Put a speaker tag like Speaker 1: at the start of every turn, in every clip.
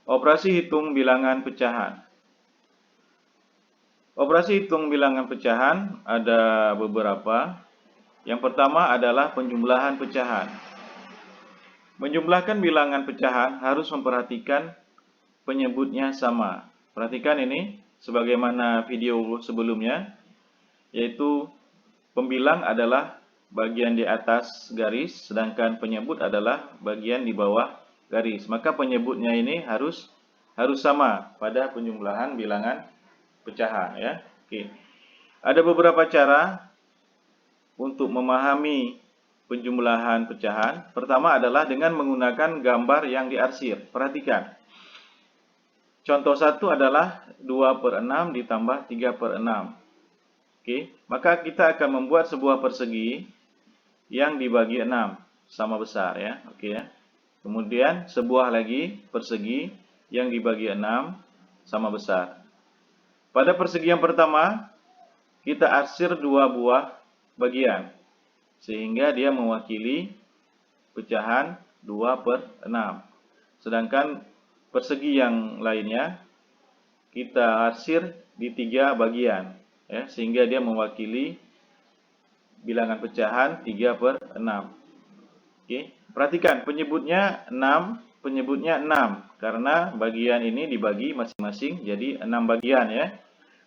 Speaker 1: Operasi hitung bilangan pecahan. Operasi hitung bilangan pecahan ada beberapa. Yang pertama adalah penjumlahan pecahan. Menjumlahkan bilangan pecahan harus memperhatikan penyebutnya sama. Perhatikan ini, sebagaimana video sebelumnya, yaitu pembilang adalah bagian di atas garis, sedangkan penyebut adalah bagian di bawah garis. Maka penyebutnya ini harus sama pada penjumlahan bilangan pecahan, ya. Oke. Ada beberapa cara untuk memahami penjumlahan pecahan. Pertama adalah dengan menggunakan gambar yang diarsir. Perhatikan. Contoh 1 adalah 2/6 ditambah 3/6. Oke, maka kita akan membuat sebuah persegi yang dibagi 6 sama besar, ya. Oke, ya. Kemudian sebuah lagi persegi yang dibagi 6 sama besar. Pada persegi yang pertama, kita arsir 2 buah bagian, sehingga dia mewakili pecahan 2/6. Sedangkan persegi yang lainnya kita arsir di 3 bagian, ya, sehingga dia mewakili bilangan pecahan 3/6. Oke, perhatikan penyebutnya 6, karena bagian ini dibagi masing-masing jadi 6 bagian, ya.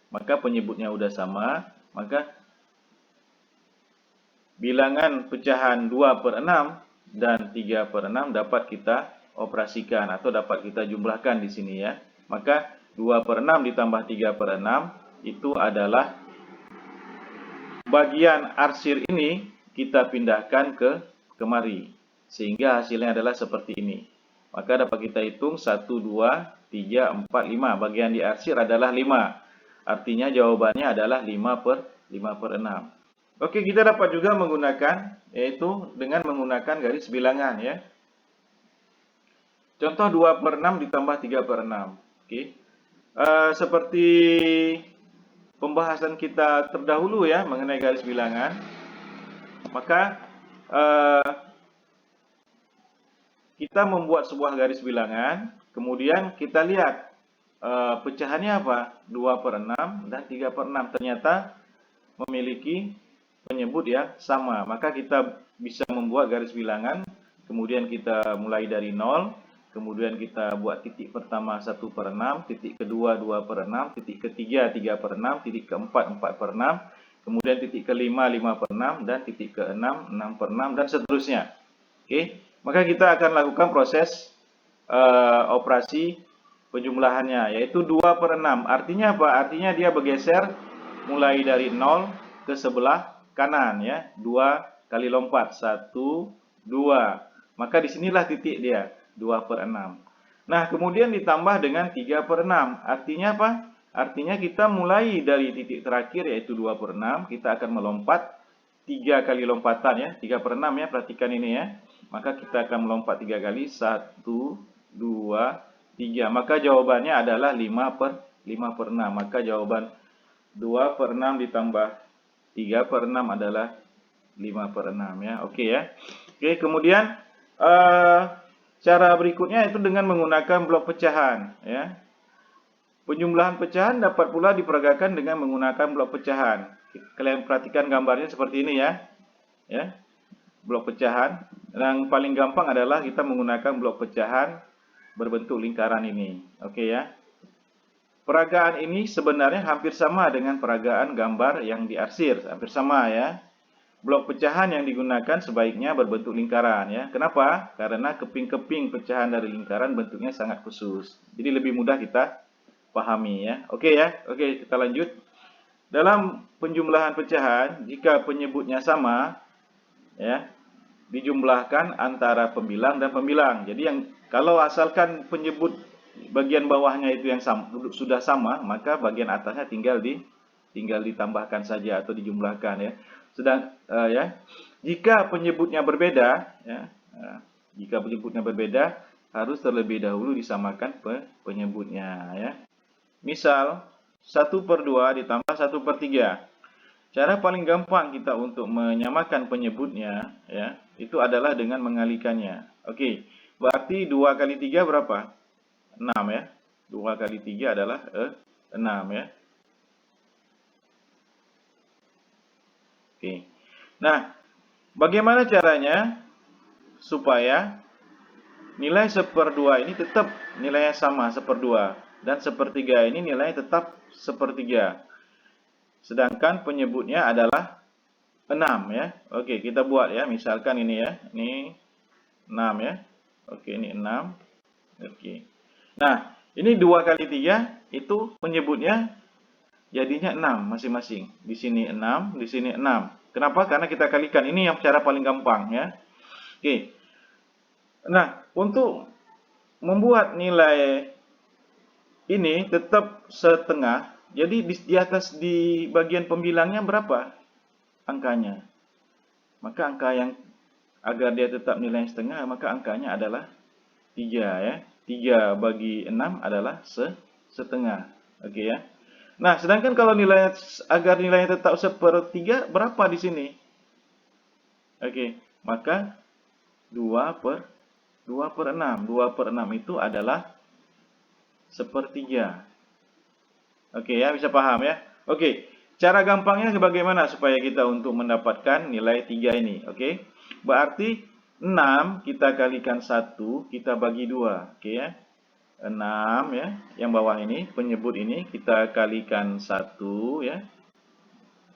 Speaker 1: Maka penyebutnya udah sama, maka bilangan pecahan 2/6 dan 3/6 dapat kita operasikan atau dapat kita jumlahkan di sini, ya. Maka 2/6 ditambah 3/6 itu adalah bagian arsir ini kita pindahkan ke kemari, sehingga hasilnya adalah seperti ini. Maka dapat kita hitung 1, 2, 3, 4, 5. Bagian diarsir adalah 5. Artinya jawabannya adalah 5/6. Oke, kita dapat juga menggunakan, yaitu dengan menggunakan garis bilangan, ya. Contoh 2/6 ditambah 3/6. Oke. Seperti pembahasan kita terdahulu, ya, mengenai garis bilangan, maka kita membuat sebuah garis bilangan, kemudian kita lihat pecahannya apa? 2/6 dan 3/6. Ternyata memiliki penyebut ya sama. Maka kita bisa membuat garis bilangan, kemudian kita mulai dari 0, kemudian kita buat titik pertama 1/6, titik kedua 2/6, titik ketiga 3/6, titik keempat 4/6, kemudian titik kelima 5/6, dan titik keenam 6/6, dan seterusnya. Oke, maka kita akan lakukan proses operasi penjumlahannya, yaitu 2/6. Artinya apa? Artinya dia bergeser mulai dari 0 ke sebelah kanan, ya. 2 kali lompat, 1, 2. Maka disinilah titik dia, 2/6. Nah, kemudian ditambah dengan 3/6. Artinya apa? Artinya kita mulai dari titik terakhir, yaitu 2/6. Kita akan melompat 3 kali lompatan, ya. 3/6, ya. Perhatikan ini, ya. Maka kita akan melompat 3 kali. 1, 2, 3. Maka jawabannya adalah 5/6. Maka jawaban 2/6 ditambah 3/6 adalah 5/6, ya. Oke, ya. Oke, kemudian cara berikutnya itu dengan menggunakan blok pecahan, ya. Penjumlahan pecahan dapat pula diperagakan dengan menggunakan blok pecahan. Kalian perhatikan gambarnya seperti ini, ya. Ya. Blok pecahan. Yang paling gampang adalah kita menggunakan blok pecahan berbentuk lingkaran ini. Oke, ya. Peragaan ini sebenarnya hampir sama dengan peragaan gambar yang diarsir, hampir sama, ya. Blok pecahan yang digunakan sebaiknya berbentuk lingkaran, ya. Kenapa? Karena keping-keping pecahan dari lingkaran bentuknya sangat khusus. Jadi lebih mudah kita pahami, ya. Oke, ya. Oke, kita lanjut. Dalam penjumlahan pecahan, jika penyebutnya sama, ya, dijumlahkan antara pembilang dan pembilang. Jadi kalau asalkan penyebut bagian bawahnya itu yang sudah sama, maka bagian atasnya tinggal ditambahkan saja atau dijumlahkan, ya. Ya, jika penyebutnya berbeda, ya, jika penyebutnya berbeda, harus terlebih dahulu disamakan penyebutnya, ya. Misal 1/2 ditambah 1/3. Cara paling gampang kita untuk menyamakan penyebutnya, ya, itu adalah dengan mengalikannya. Oke, berarti 2 kali 3 berapa? 6 ya. 2 kali 3 adalah 6 ya. Oke. Nah, bagaimana caranya supaya nilai 1/2 ini tetap nilainya sama 1/2 dan 1/3 ini nilainya tetap 1/3. Sedangkan penyebutnya adalah 6 ya. Oke, kita buat ya. Misalkan ini ya. Ini 6 ya. Oke, ini 6. Oke. Nah, ini 2 kali 3 itu penyebutnya jadinya 6 masing-masing. Di sini 6, di sini 6. Kenapa? Karena kita kalikan. Ini yang cara paling gampang ya. Oke. Nah, untuk membuat nilai ini tetap setengah, jadi di atas di bagian pembilangnya berapa angkanya? Maka angka yang agar dia tetap nilai setengah, maka angkanya adalah 3 ya. 3 bagi 6 adalah setengah. Oke ya. Nah, sedangkan kalau nilai agar nilainya tetap 1/3 berapa di sini? Oke, maka 2/6. 2/6 itu adalah 1/3. Oke ya, bisa paham ya? Oke, cara gampangnya bagaimana supaya kita untuk mendapatkan nilai 3 ini? Oke, berarti 6 kita kalikan 1, kita bagi 2. Oke ya, 6 ya, yang bawah ini, penyebut ini, kita kalikan 1 ya.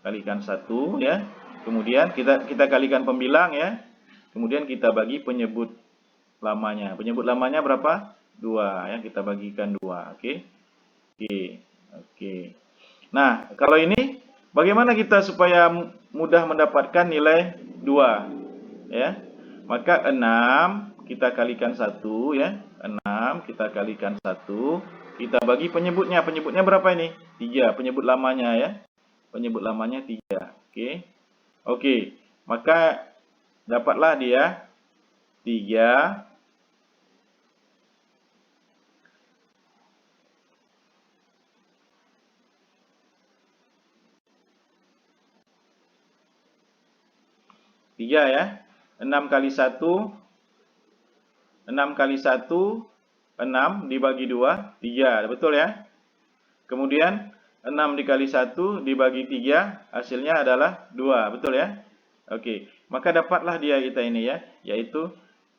Speaker 1: Kalikan 1 ya. Kemudian kita kalikan pembilang ya. Kemudian kita bagi penyebut lamanya. Penyebut lamanya berapa? 2 ya, kita bagikan 2. Oke. Oke. Oke. Nah, kalau ini bagaimana kita supaya mudah mendapatkan nilai 2 ya? Maka 6 kita kalikan 1 ya. 6 kita kalikan 1, kita bagi penyebutnya. Penyebutnya berapa ini? 3, penyebut lamanya ya. Penyebut lamanya 3. Oke. Oke. Maka dapatlah dia 3 3 ya. 6 kali 1, 6 kali 1, 6 dibagi 2, 3. Betul ya? Kemudian 6 dikali 1 dibagi 3, hasilnya adalah 2. Betul ya? Oke. Maka dapatlah dia kita ini ya, yaitu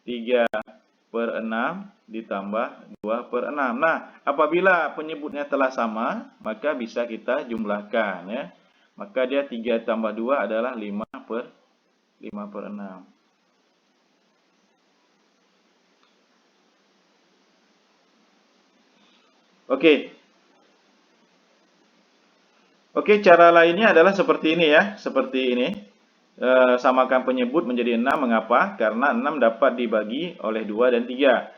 Speaker 1: 3/6 ditambah 2/6. Nah, apabila penyebutnya telah sama, maka bisa kita jumlahkan ya. Maka dia 3 tambah 2 adalah 5/6. Oke. Oke, cara lainnya adalah seperti ini ya. Seperti ini. Samakan penyebut menjadi 6. Mengapa? Karena 6 dapat dibagi oleh 2 dan 3.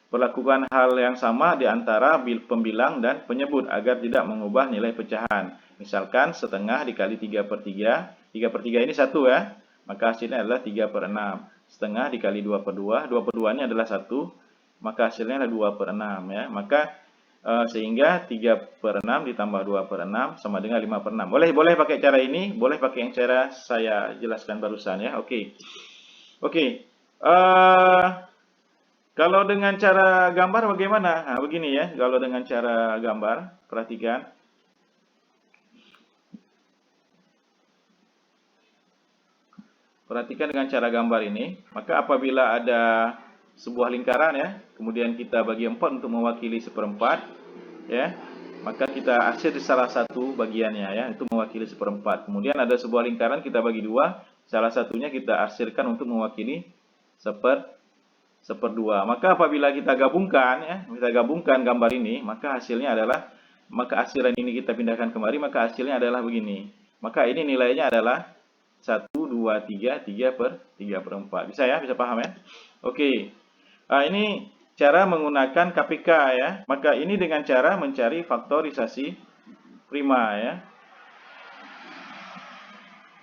Speaker 1: Perlakukan hal yang sama di antara pembilang dan penyebut agar tidak mengubah nilai pecahan. Misalkan setengah dikali 3/3. 3/3 ini 1 ya. Maka hasilnya adalah 3/6. Setengah dikali 2/2. 2/2 ini adalah 1. Maka hasilnya adalah 2/6 ya. Maka sehingga 3/6 ditambah 2/6 sama dengan 5/6. Boleh pakai cara ini, boleh pakai yang cara saya jelaskan barusan ya. Oke. Kalau dengan cara gambar bagaimana? Nah, begini ya, kalau dengan cara gambar, perhatikan. Perhatikan dengan cara gambar ini, maka apabila ada sebuah lingkaran ya, kemudian kita bagi 4 untuk mewakili 1/4 ya, maka kita arsir di salah satu bagiannya ya, itu mewakili 1/4. Kemudian ada sebuah lingkaran kita bagi 2, salah satunya kita arsirkan untuk mewakili 1/2. Maka apabila kita gabungkan ya, kita gabungkan gambar ini, maka hasilnya adalah, maka arsiran ini kita pindahkan kemari, maka hasilnya adalah begini. Maka ini nilainya adalah 1, 2, 3, 3/4. Bisa ya? Bisa paham ya? Oke. Nah, ini cara menggunakan KPK ya. Maka ini dengan cara mencari faktorisasi prima ya.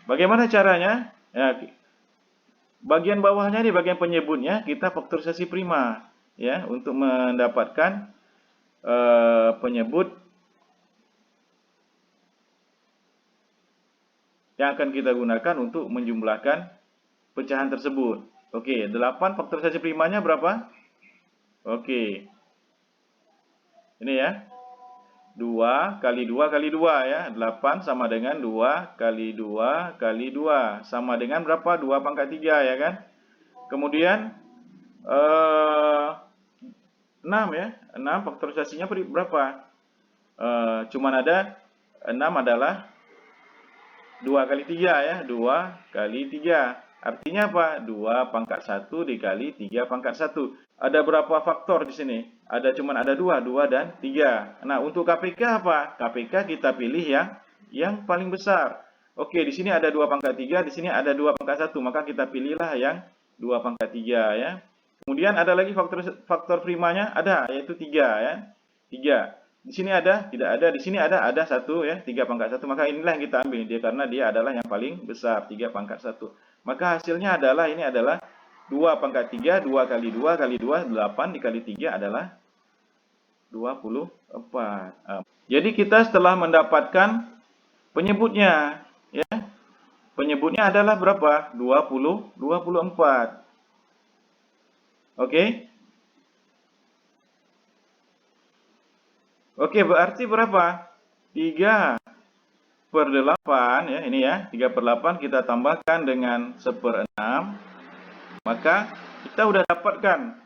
Speaker 1: Bagaimana caranya? Ya, bagian bawahnya di bagian penyebutnya kita faktorisasi prima ya untuk mendapatkan penyebut yang akan kita gunakan untuk menjumlahkan pecahan tersebut. Oke, 8 faktorisasi primanya berapa? Oke. Ini ya. 2 kali 2 kali 2 ya. 8 sama dengan 2 kali 2 kali 2. Sama dengan berapa? 2 pangkat 3 ya kan. Kemudian 6 ya. 6 faktorisasinya berapa? Cuman ada 6 adalah 2 kali 3 ya. 2 kali 3. Artinya apa? 2 pangkat 1 dikali 3 pangkat 1. Ada berapa faktor di sini? Cuman ada 2 dan 3. Nah, untuk KPK apa? KPK kita pilih yang paling besar. Oke, di sini ada 2 pangkat 3, di sini ada 2 pangkat 1, maka kita pilihlah yang 2 pangkat 3 ya. Kemudian ada lagi faktor primanya, ada, yaitu 3 ya. 3. Di sini ada, tidak ada, di sini ada 1 ya, 3 pangkat 1, maka inilah yang kita ambil dia karena dia adalah yang paling besar, 3 pangkat 1. Maka hasilnya adalah ini adalah 2 pangkat 3, 2 kali 2 kali 2, 8 dikali 3 adalah 24. Jadi kita setelah mendapatkan penyebutnya, ya. Penyebutnya adalah berapa? 24. Oke? Oke, berarti berapa? 3 per 8 ya, ini ya. 3 per 8 kita tambahkan dengan 1/6. Maka kita udah dapatkan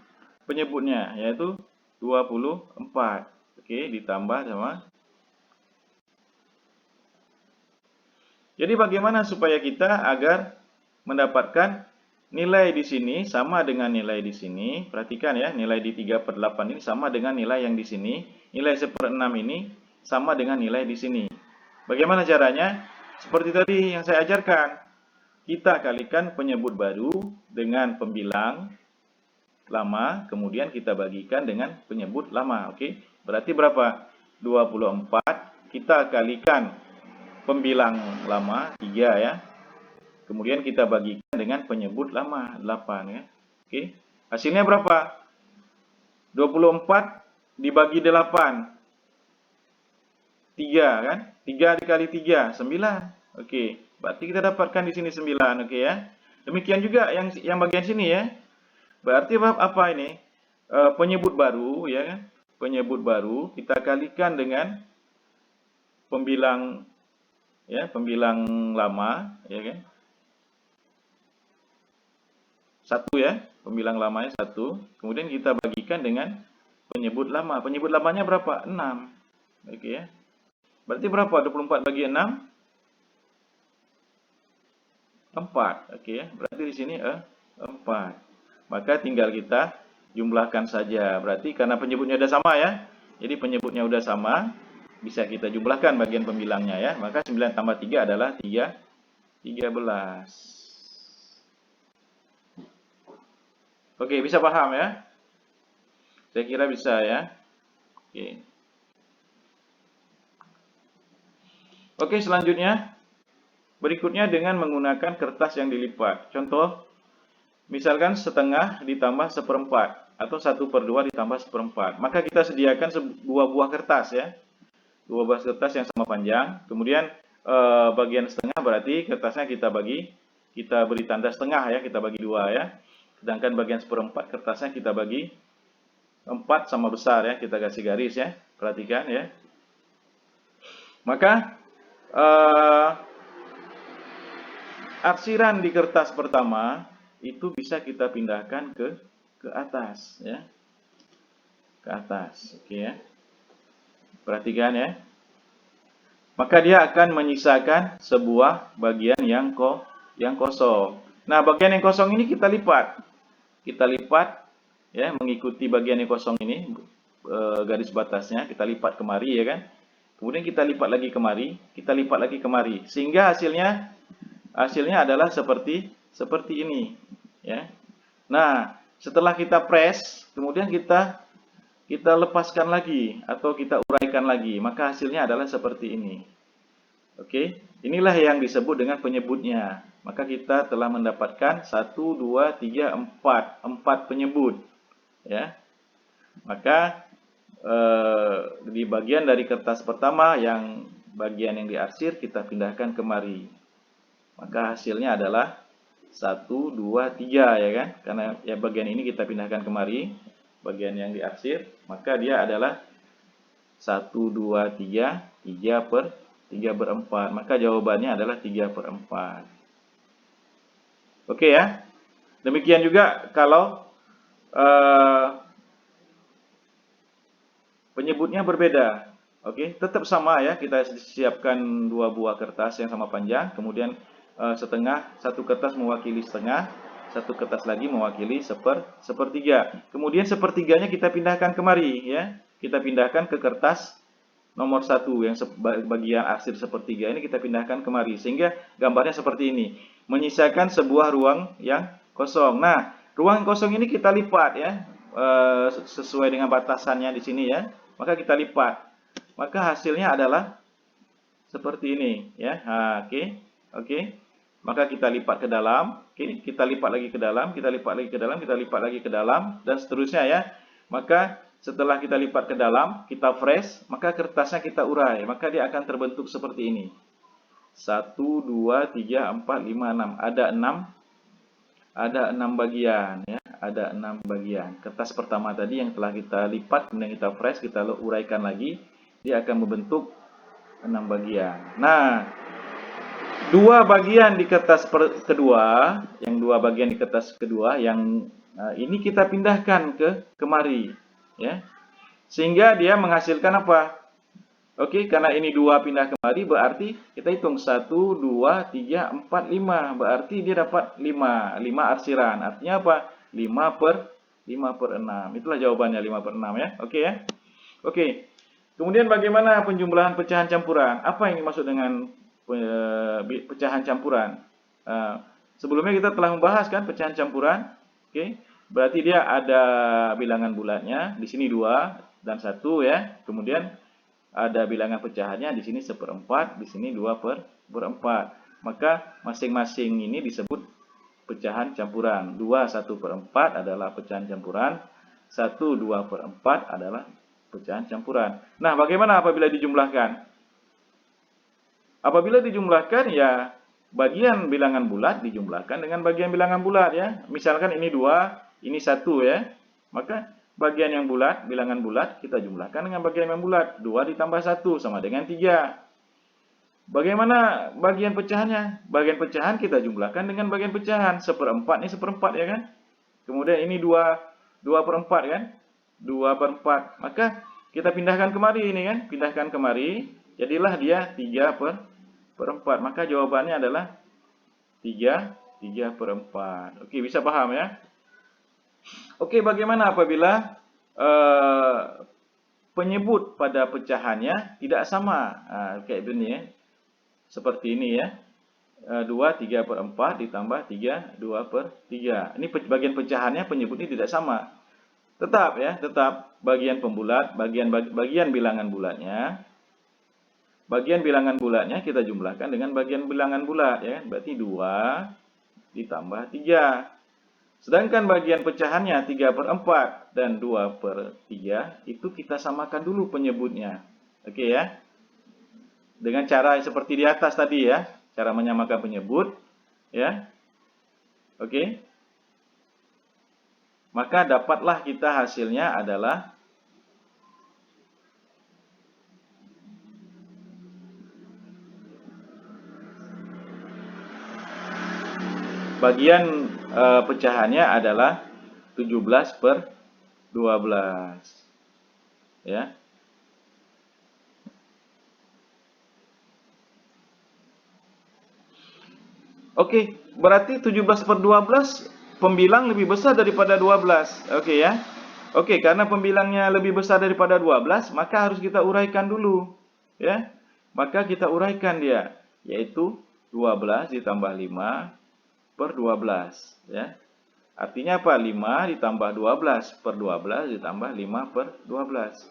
Speaker 1: penyebutnya, yaitu 24. Oke, ditambah sama. Jadi bagaimana supaya kita agar mendapatkan nilai di sini sama dengan nilai di sini? Perhatikan ya, nilai di 3 per 8 ini sama dengan nilai yang di sini. Nilai 1/6 ini sama dengan nilai di sini. Bagaimana caranya? Seperti tadi yang saya ajarkan. Kita kalikan penyebut baru dengan pembilang lama, kemudian kita bagikan dengan penyebut lama. Oke, berarti berapa? 24, kita kalikan pembilang lama 3 ya. Kemudian kita bagikan dengan penyebut lama 8 ya. Oke, hasilnya berapa? 24 dibagi 8. 3 kan? 3 dikali 3, 9. Oke, berarti kita dapatkan di sini 9, oke ya. Demikian juga yang bagian sini ya. Berarti apa ini? Penyebut baru ya kan? Penyebut baru kita kalikan dengan pembilang ya, pembilang lama ya kan? 1 ya, pembilang lamanya 1. Kemudian kita bagikan dengan penyebut lama. Penyebut lamanya berapa? 6. Oke ya. Berarti berapa? 24 bagi 6? 4. Oke ya. Berarti di sini 4. Maka tinggal kita jumlahkan saja. Berarti karena penyebutnya udah sama ya. Jadi penyebutnya udah sama, bisa kita jumlahkan bagian pembilangnya ya. Maka 9 tambah 3 adalah 13. Oke, bisa paham ya? Saya kira bisa ya. Oke. Oke, selanjutnya. Berikutnya dengan menggunakan kertas yang dilipat. Contoh, misalkan setengah ditambah 1/4 atau 1/2 ditambah 1/4. Maka kita sediakan 2 buah kertas ya. 2 buah kertas yang sama panjang. Kemudian bagian setengah berarti kertasnya kita beri tanda setengah ya, kita bagi 2 ya. Sedangkan bagian 1/4 kertasnya kita bagi 4 sama besar ya, kita kasih garis ya. Perhatikan ya. Maka arsiran di kertas pertama itu bisa kita pindahkan ke atas ya. Ke atas, oke ya. Perhatikan ya. Maka dia akan menyisakan sebuah bagian yang kosong. Nah, bagian yang kosong ini kita lipat. Kita lipat ya, mengikuti bagian yang kosong ini garis batasnya kita lipat kemari ya kan. Kemudian kita lipat lagi kemari, kita lipat lagi kemari, sehingga hasilnya adalah seperti ini, ya. Nah, setelah kita press, kemudian kita lepaskan lagi atau kita uraikan lagi, maka hasilnya adalah seperti ini. Oke, inilah yang disebut dengan penyebutnya. Maka kita telah mendapatkan 1, 2, 3, 4 penyebut, ya. Maka di bagian dari kertas pertama yang bagian yang diarsir kita pindahkan kemari. Maka hasilnya adalah 1, 2, 3 ya kan. Karena ya bagian ini kita pindahkan kemari, bagian yang diarsir, maka dia adalah 1, 2, 3, 3/4. Maka jawabannya adalah 3/4. Oke ya. Demikian juga kalau penyebutnya berbeda. Oke, tetap sama ya. Kita siapkan 2 buah kertas yang sama panjang. Kemudian satu kertas mewakili setengah, satu kertas lagi mewakili sepertiga. Kemudian sepertiganya kita pindahkan kemari ya. Kita pindahkan ke kertas nomor 1 yang bagian arsir sepertiga ini kita pindahkan kemari. Sehingga gambarnya seperti ini. Menyisakan sebuah ruang yang kosong. Nah, ruang kosong ini kita lipat ya. Sesuai dengan batasannya di sini ya. Maka kita lipat. Maka hasilnya adalah seperti ini ya. Oke. Maka kita lipat ke dalam, kita lipat lagi ke dalam, kita lipat lagi ke dalam, kita lipat lagi ke dalam dan seterusnya ya. Maka setelah kita lipat ke dalam, kita fresh, maka kertasnya kita urai, maka dia akan terbentuk seperti ini. 1 2 3 4 5 6. Ada 6 bagian ya. Ada 6 bagian. Kertas pertama tadi yang telah kita lipat, kemudian kita fresh, kita uraikan lagi, dia akan membentuk 6 bagian. Nah, 2 bagian di kertas kedua, yang 2 bagian di kertas kedua, yang ini kita pindahkan ke kemari, ya, sehingga dia menghasilkan apa? Oke, karena ini 2 pindah kemari, berarti kita hitung 1, 2, 3, 4, 5, berarti dia dapat 5 arsiran. Artinya apa? 5/6. Itulah jawabannya 5/6 ya. Oke ya. Oke. Kemudian bagaimana penjumlahan pecahan campuran? Apa yang dimaksud dengan pecahan campuran? Sebelumnya kita telah membahas kan pecahan campuran. Oke. Berarti dia ada bilangan bulatnya, di sini 2 dan 1 ya. Kemudian ada bilangan pecahannya di sini 1/4, di sini 2/4. Maka masing-masing ini disebut pecahan campuran. 2 1/4 adalah pecahan campuran, 1 2/4 adalah pecahan campuran. Nah, bagaimana apabila dijumlahkan? Apabila dijumlahkan ya bagian bilangan bulat dijumlahkan dengan bagian bilangan bulat ya. Misalkan ini 2, ini 1 ya. Maka bagian yang bulat, bilangan bulat kita jumlahkan dengan bagian yang bulat. 2 ditambah 1 sama dengan 3. Bagaimana bagian pecahannya? Bagian pecahan kita jumlahkan dengan bagian pecahan. 1/4 ini 1/4 ya kan? Kemudian ini 2/4 kan? 2/4. Maka kita pindahkan kemari ini kan? Pindahkan kemari. Jadilah dia 3/4. Maka jawabannya adalah 3/4. Oke, bisa paham ya? Oke, bagaimana apabila penyebut pada pecahannya tidak sama? Kayak begini ya. Seperti ini ya. 2 3/4 ditambah 3 2/3. Ini bagian pecahannya penyebutnya tidak sama. Tetap ya, tetap bagian pembulat, bagian bilangan bulatnya. Bagian bilangan bulatnya kita jumlahkan dengan bagian bilangan bulat ya. Berarti 2 ditambah 3. Sedangkan bagian pecahannya 3/4 dan 2/3 itu kita samakan dulu penyebutnya. Oke ya. Dengan cara seperti di atas tadi ya, cara menyamakan penyebut ya. Oke. Maka dapatlah kita hasilnya adalah bagian pecahannya adalah 17/12 ya. Oke, berarti 17/12 pembilang lebih besar daripada 12. Oke ya. Oke, karena pembilangnya lebih besar daripada 12, maka harus kita uraikan dulu ya. Maka kita uraikan dia, yaitu 12 ditambah 5/12 ya. Artinya apa? 5 ditambah 12/12 ditambah 5/12.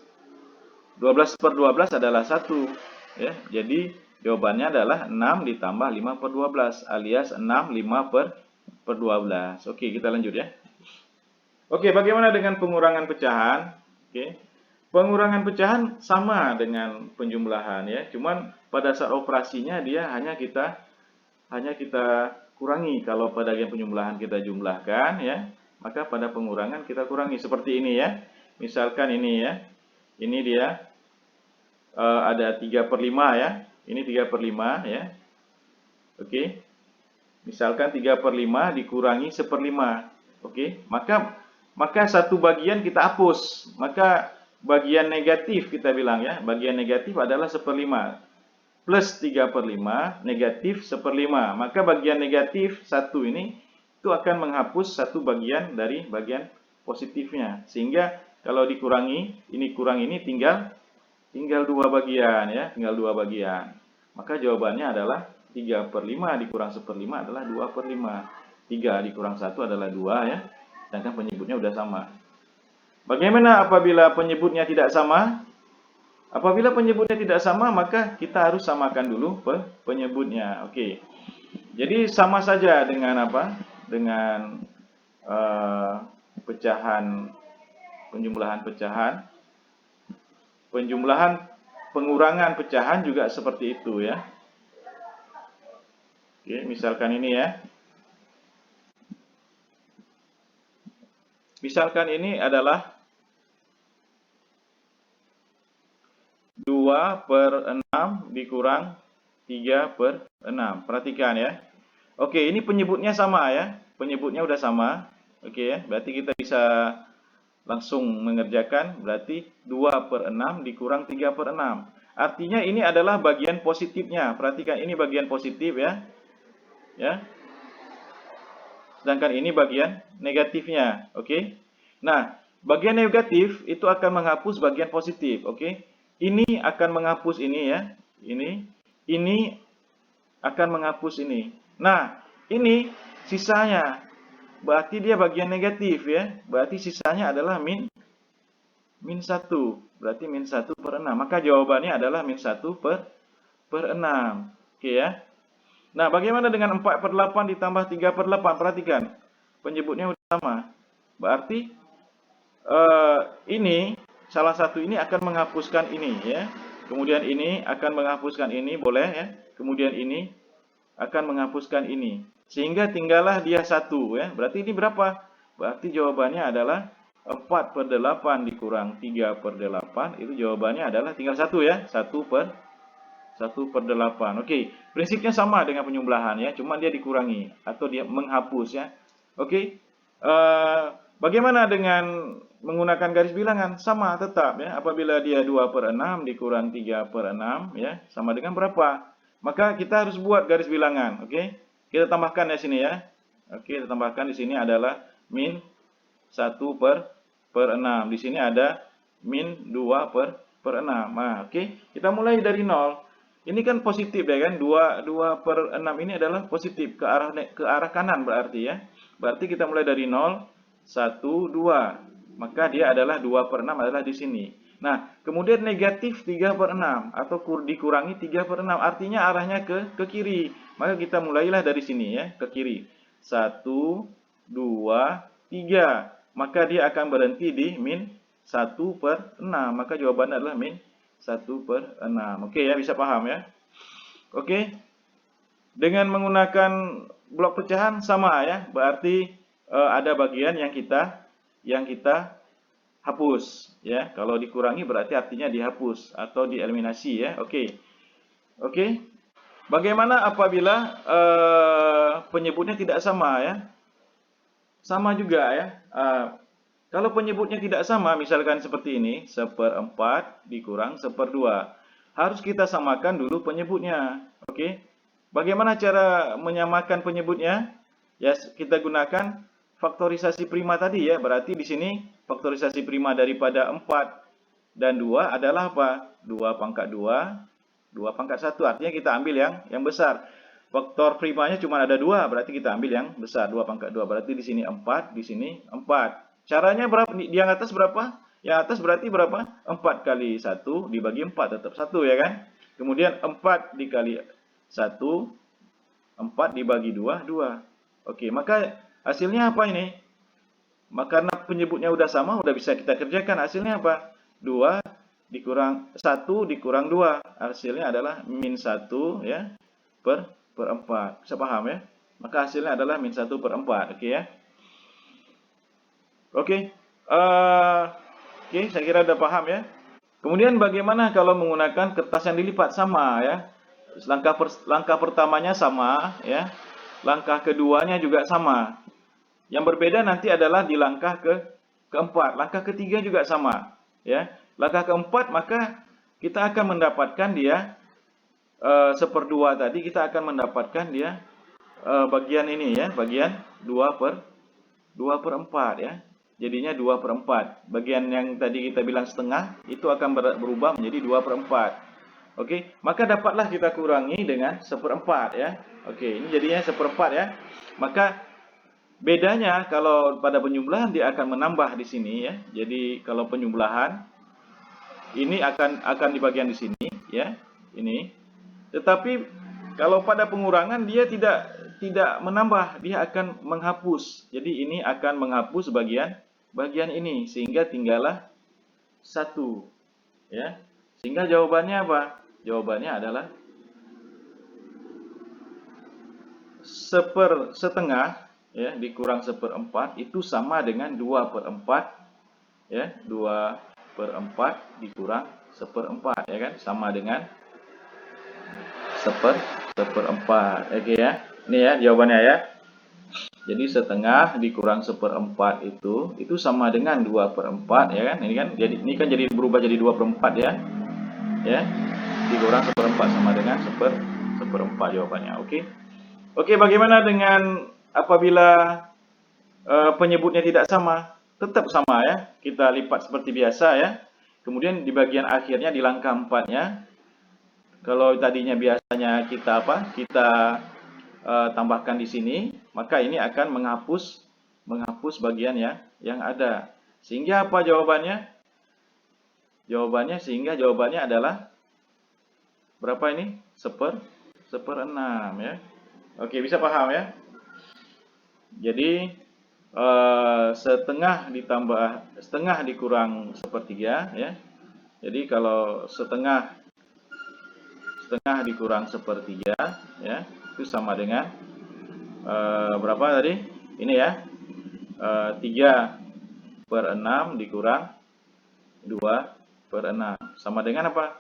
Speaker 1: 12/12 adalah 1 ya. Jadi jawabannya adalah 6 ditambah 5/12 alias 6 5/12. Oke, kita lanjut ya. Oke, bagaimana dengan pengurangan pecahan? Oke. Pengurangan pecahan sama dengan penjumlahan ya. Cuman pada saat operasinya dia hanya kita kurangi. Kalau pada bagian penjumlahan kita jumlahkan ya, maka pada pengurangan kita kurangi seperti ini ya. Misalkan ini ya. Ini dia ada 3/5 ya. Ini 3/5 ya. Oke. Misalkan 3/5 dikurangi 1/5. Oke. Maka satu bagian kita hapus. Maka bagian negatif kita bilang ya. Bagian negatif adalah 1/5. Plus 3/5 negatif 1/5. Maka bagian negatif 1 ini itu akan menghapus satu bagian dari bagian positifnya. Sehingga kalau dikurangi, ini kurang ini tinggal 2 bagian ya, tinggal 2 bagian. Maka jawabannya adalah 3/5 dikurang 1/5 adalah 2/5. 3 dikurang 1 adalah 2 ya. Sedangkan penyebutnya udah sama. Bagaimana apabila penyebutnya tidak sama? Apabila penyebutnya tidak sama, maka kita harus samakan dulu penyebutnya. Oke. Jadi sama saja dengan apa? Dengan pecahan, penjumlahan pecahan. Penjumlahan pengurangan pecahan juga seperti itu ya. Oke, misalkan ini ya. Misalkan ini adalah 2/6 dikurang 3/6. Perhatikan ya. Oke, ini penyebutnya sama ya. Penyebutnya udah sama. Oke ya, berarti kita bisa langsung mengerjakan. Berarti 2/6 dikurang 3/6. Artinya ini adalah bagian positifnya. Perhatikan ini bagian positif ya. Ya. Sedangkan ini bagian negatifnya. Oke. Nah, bagian negatif itu akan menghapus bagian positif. Oke. Ini akan menghapus ini ya. Ini akan menghapus ini. Nah, ini sisanya. Berarti dia bagian negatif ya. Berarti sisanya adalah min 1. Berarti min 1/6. Maka jawabannya adalah min 1/6. Oke ya. Nah, bagaimana dengan 4/8 ditambah 3/8? Perhatikan. Penyebutnya udah sama. Berarti ini salah satu ini akan menghapuskan ini ya. Kemudian ini akan menghapuskan ini, boleh ya. Kemudian ini akan menghapuskan ini. Sehingga tinggallah dia 1 ya. Berarti ini berapa? Berarti jawabannya adalah 4/8 dikurang 3/8. Itu jawabannya adalah tinggal 1 ya. 1/8. Oke, prinsipnya sama dengan penjumlahan ya. Cuma dia dikurangi atau dia menghapus ya. Oke. Bagaimana dengan menggunakan garis bilangan? Sama tetap ya. Apabila dia 2/6 dikurang 3/6 ya. Sama dengan berapa? Maka kita harus buat garis bilangan. Oke. Kita tambahkan di sini ya. Oke, kita tambahkan di sini adalah min 1/6. Di sini ada min 2/6. Nah, oke. Kita mulai dari 0. Ini kan positif ya kan? 2/6 ini adalah positif ke arah kanan berarti ya. Berarti kita mulai dari 0, 1, 2. Maka dia adalah 2/6 adalah di sini. Nah, kemudian negatif 3/6 atau dikurangi 3/6 artinya arahnya ke kiri. Maka kita mulailah dari sini ya, ke kiri. 1, 2, 3. Maka dia akan berhenti di min 1/6. Maka jawabannya adalah min 1/6. Oke ya, bisa paham ya? Oke. Dengan menggunakan blok pecahan sama ya, berarti ada bagian yang kita hapus ya. Kalau dikurangi berarti artinya dihapus atau dieliminasi ya. Oke. Oke. Bagaimana apabila penyebutnya tidak sama ya? Sama juga ya. Kalau penyebutnya tidak sama, misalkan seperti ini, 1/4 dikurang 1/2. Harus kita samakan dulu penyebutnya. Oke. Bagaimana cara menyamakan penyebutnya? Ya, kita gunakan faktorisasi prima tadi ya. Berarti di sini faktorisasi prima daripada 4 dan 2 adalah apa? 2/2, 2/1. Artinya kita ambil yang besar. Faktor primanya cuma ada 2, berarti kita ambil yang besar, 2/2. Berarti di sini 4, di sini 4. Caranya berapa? Yang atas berapa? Yang atas berarti berapa? 4 kali 1 dibagi 4, tetap 1 ya kan? Kemudian 4 dikali 1, 4 dibagi 2, 2. Oke, maka hasilnya apa ini? Karena penyebutnya udah sama, udah bisa kita kerjakan. Hasilnya apa? 2 dikurang 1 dikurang 2. Hasilnya adalah min 1 ya, per 4. Bisa paham ya? Maka hasilnya adalah min 1/4. Oke ya? Oke. Oke, saya kira udah paham ya. Kemudian bagaimana kalau menggunakan kertas yang dilipat? Sama ya. Langkah pertamanya sama ya. Langkah keduanya juga sama. Yang berbeda nanti adalah di langkah keempat. Langkah ketiga juga sama ya. Langkah keempat maka kita akan mendapatkan dia seperdua tadi, kita akan mendapatkan dia bagian ini ya, bagian 2/4 ya. Jadinya 2/4. Bagian yang tadi kita bilang setengah itu akan berubah menjadi 2/4. Oke, maka dapatlah kita kurangi dengan 1/4 ya. Oke, ini jadinya 1/4 ya. Maka bedanya kalau pada penjumlahan dia akan menambah di sini ya. Jadi kalau penjumlahan ini akan di bagian di sini ya. Ini. Tetapi kalau pada pengurangan dia tidak menambah, dia akan menghapus. Jadi ini akan menghapus bagian ini sehingga tinggallah 1 ya. Sehingga jawabannya apa? Jawabannya adalah setengah ya dikurang 1/4 itu sama dengan 2/4 ya. 2/4 dikurang 1/4 ya kan, sama dengan 1/4. Oke ya. Ini ya jawabannya ya. Jadi setengah dikurang 1/4 itu sama dengan 2/4 ya kan. Ini kan jadi berubah jadi 2/4 ya. Ya. Dikurang 1/4 sama dengan 1/4 jawabannya. Oke. Oke, bagaimana dengan apabila penyebutnya tidak sama? Tetap sama ya. Kita lipat seperti biasa ya. Kemudian di bagian akhirnya di langkah 4-nya, kalau tadinya biasanya kita tambahkan di sini, maka ini akan menghapus bagian yang ada. Sehingga apa jawabannya? Jawabannya adalah berapa ini? 1/6 ya. Oke, bisa paham ya? Jadi setengah dikurang 1/3 ya. Jadi kalau setengah dikurang 1/3 ya, itu sama dengan berapa tadi? Ini ya. 3/6 dikurang 2/6 sama dengan apa?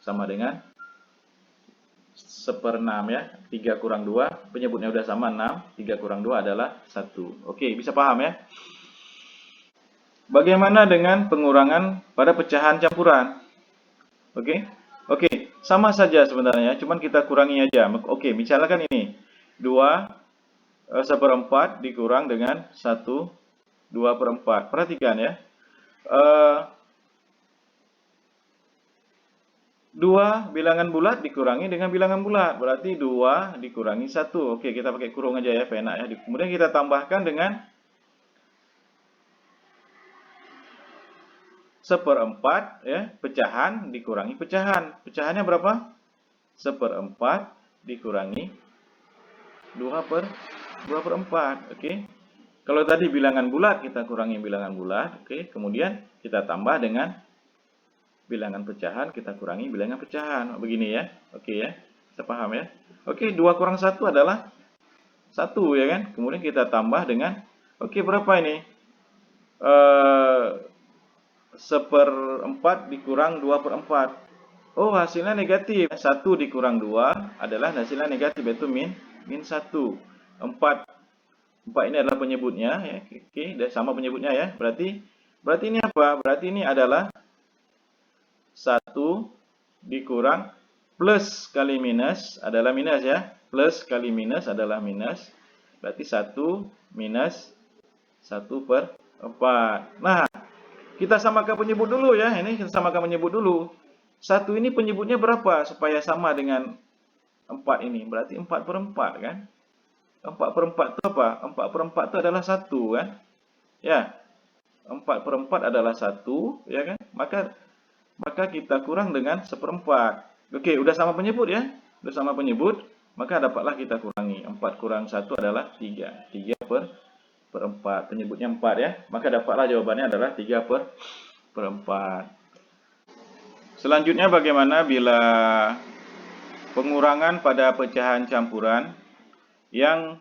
Speaker 1: Sama dengan 1/6 ya. 3 kurang 2, penyebutnya udah sama 6, 3 kurang 2 adalah 1. Oke, bisa paham ya? Bagaimana dengan pengurangan pada pecahan campuran? Oke. Oke, sama saja sebenarnya, cuman kita kurangi aja. Oke, misalkan ini 2/4 dikurang dengan 2/4. Perhatikan ya. 2 bilangan bulat dikurangi dengan bilangan bulat. Berarti 2 dikurangi 1. Oke, kita pakai kurung aja ya, enak ya. Kemudian kita tambahkan dengan 1/4 ya, pecahan dikurangi pecahan. Pecahannya berapa? 1/4 dikurangi 2/4. Oke. Kalau tadi bilangan bulat, kita kurangi bilangan bulat. Oke. Kemudian kita tambah dengan bilangan pecahan, kita kurangi bilangan pecahan. Begini ya. Oke ya. Kita paham ya. Oke, 2 kurang 1 adalah 1 ya kan. Kemudian kita tambah dengan, oke, berapa ini? 1/4 dikurang 2/4. Oh, hasilnya negatif. 1 dikurang 2 adalah hasilnya negatif, yaitu min 1. 4 ini adalah penyebutnya ya. Oke, sama penyebutnya ya. Berarti ini apa? Berarti ini adalah 1 dikurang plus kali minus adalah minus ya. Plus kali minus adalah minus. Berarti 1 minus 1/4. Nah, kita samakan penyebut dulu ya. Ini kita samakan penyebut dulu. 1 ini penyebutnya berapa supaya sama dengan 4 ini? Berarti 4/4 kan? 4/4 itu apa? 4/4 itu adalah 1 kan? Ya. 4/4 adalah 1 ya kan? Maka kita kurang dengan 1/4. Oke, udah sama penyebut ya. Udah sama penyebut, maka dapatlah kita kurangi. 4 kurang 1 adalah 3. 3/4. Penyebutnya 4 ya. Maka dapatlah jawabannya adalah 3/4. Selanjutnya bagaimana bila pengurangan pada pecahan campuran yang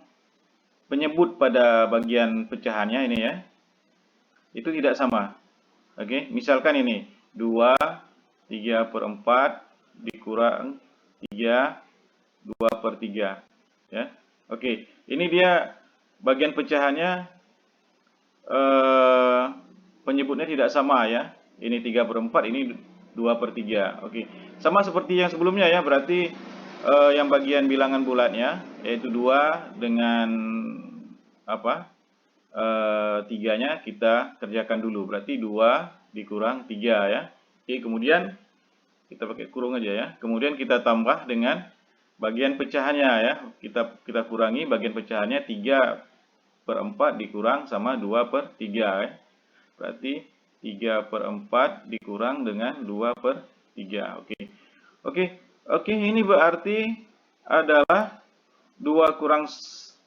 Speaker 1: penyebut pada bagian pecahannya ini ya, itu tidak sama. Oke, misalkan ini 2 3/4 dikurang 3, 2/3. Ya. Oke, ini dia bagian pecahannya, penyebutnya tidak sama ya. Ini 3/4, ini 2/3. Oke, sama seperti yang sebelumnya ya. Berarti yang bagian bilangan bulatnya yaitu 2 dengan apa? 3-nya kita kerjakan dulu. Berarti 2 dikurang 3 ya. Oke, kemudian kita pakai kurung aja ya. Kemudian kita tambah dengan bagian pecahannya ya. Kita kurangi bagian pecahannya, 3/4 dikurang sama 2/3 ya. Berarti 3/4 dikurang dengan 2/3. Oke. Oke, ini berarti adalah 2 kurang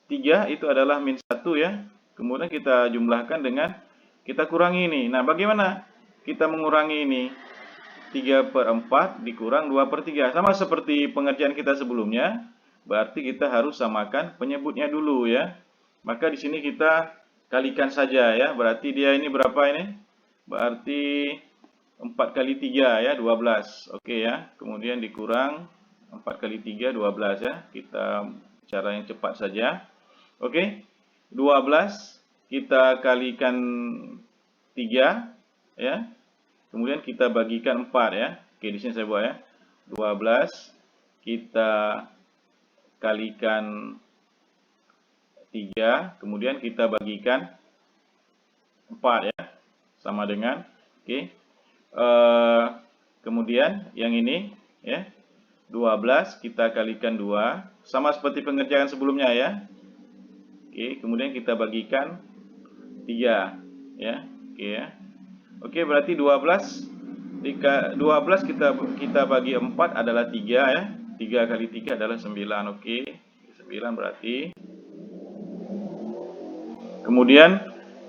Speaker 1: 3 itu adalah -1 ya. Kemudian kita jumlahkan dengan, kita kurangi ini. Nah, bagaimana kita mengurangi ini? 3/4 dikurang 2/3. Sama seperti pengerjaan kita sebelumnya, berarti kita harus samakan penyebutnya dulu ya. Maka di sini kita kalikan saja ya. Berarti dia ini berapa ini? Berarti 4 kali 3 ya, 12. Oke ya. Kemudian dikurang 4 kali 3, 12 ya. Kita cara yang cepat saja. Oke. 12 kita kalikan 3 ya. Kemudian kita bagikan 4 ya. Oke, di sini saya buat ya. 12 kita kalikan 3, kemudian kita bagikan 4 ya. Sama dengan, oke. Kemudian yang ini ya. 12 kita kalikan 2, sama seperti pengerjaan sebelumnya ya. Oke, kemudian kita bagikan 3 ya. Oke ya. Oke, berarti 12 kita bagi 4 adalah 3 ya. 3 kali 3 adalah 9. Oke. 9 berarti. Kemudian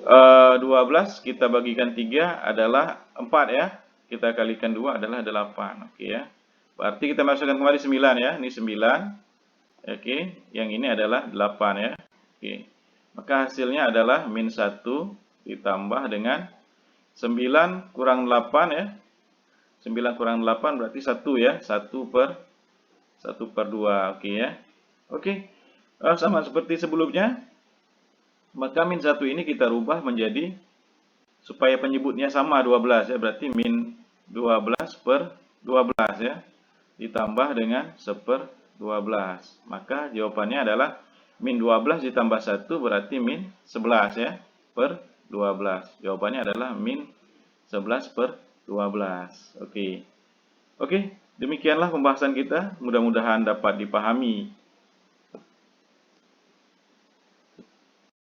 Speaker 1: 12 kita bagikan 3 adalah 4 ya. Kita kalikan 2 adalah 8. Oke ya. Berarti kita masukkan kembali 9 ya. Ini 9. Oke, yang ini adalah 8 ya. Oke. Maka hasilnya adalah -1 ditambah dengan 9 kurang 8 ya. 9 kurang 8 berarti 1 ya. 1/2. Oke ya. Oke. Sama seperti sebelumnya. Maka -1 ini kita rubah menjadi, supaya penyebutnya sama 12 ya. Berarti -12/12 ya. Ditambah dengan 1/12. Maka jawabannya adalah -12 ditambah 1 berarti -11 ya, per 12. Jawabannya adalah -11/12. Oke. Oke, demikianlah pembahasan kita. Mudah-mudahan dapat dipahami